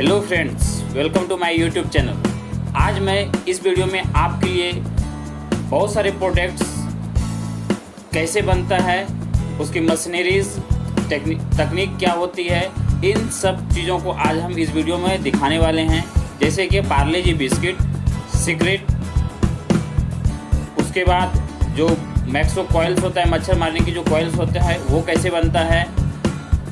Hello friends, welcome to my YouTube channel. आज मैं इस वीडियो में आपके लिए बहुत सारे प्रोडक्ट्स कैसे बनता है, उसकी मशीनरीज तकनीक क्या होती है, इन सब चीज़ों को आज हम इस वीडियो में दिखाने वाले हैं। जैसे कि पार्ले जी बिस्किट, सीक्रेट, उसके बाद जो मैक्सो कॉइल्स होता है, मच्छर मारने की जो कॉइल्स होता है वो कैसे बनता है,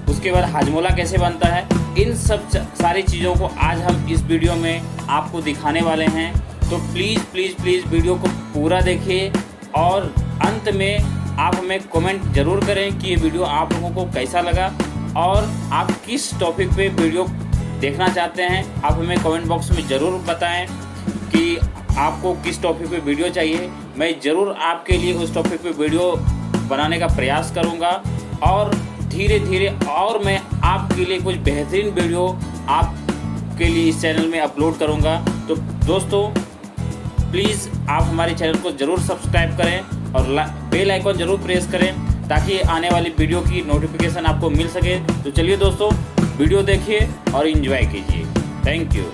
उसके बाद हाजमोला कैसे बनता है, इन सब सारी चीज़ों को आज हम इस वीडियो में आपको दिखाने वाले हैं। तो प्लीज़ प्लीज़ प्लीज़ वीडियो को पूरा देखिए और अंत में आप हमें कमेंट ज़रूर करें कि ये वीडियो आप लोगों को कैसा लगा और आप किस टॉपिक पे वीडियो देखना चाहते हैं। आप हमें कमेंट बॉक्स में ज़रूर बताएं कि आपको किस टॉपिक पे वीडियो चाहिए। मैं ज़रूर आपके लिए उस टॉपिक पे वीडियो बनाने का प्रयास करूँगा और धीरे धीरे और मैं आपके लिए कुछ बेहतरीन वीडियो आपके लिए इस चैनल में अपलोड करूंगा। तो दोस्तों प्लीज़ आप हमारे चैनल को ज़रूर सब्सक्राइब करें और बेल आइकन ज़रूर प्रेस करें ताकि आने वाली वीडियो की नोटिफिकेशन आपको मिल सके। तो चलिए दोस्तों, वीडियो देखिए और एंजॉय कीजिए। Thank you.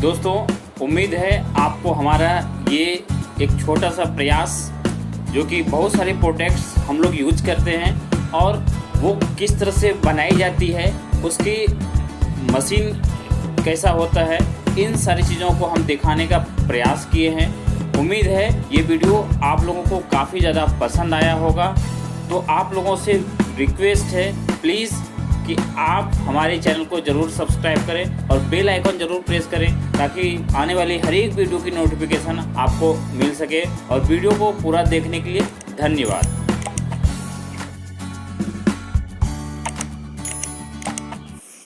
दोस्तों उम्मीद है आपको हमारा ये एक छोटा सा प्रयास, जो कि बहुत सारे प्रोडक्ट्स हम लोग यूज करते हैं और वो किस तरह से बनाई जाती है, उसकी मशीन कैसा होता है, इन सारी चीज़ों को हम दिखाने का प्रयास किए हैं। उम्मीद है ये वीडियो आप लोगों को काफ़ी ज़्यादा पसंद आया होगा। तो आप लोगों से रिक्वेस्ट है प्लीज़ कि आप हमारे चैनल को ज़रूर सब्सक्राइब करें और बेल आइकन ज़रूर प्रेस करें, ताकि आने वाली हर एक वीडियो की नोटिफिकेशन आपको मिल सके। और वीडियो को पूरा देखने के लिए धन्यवाद।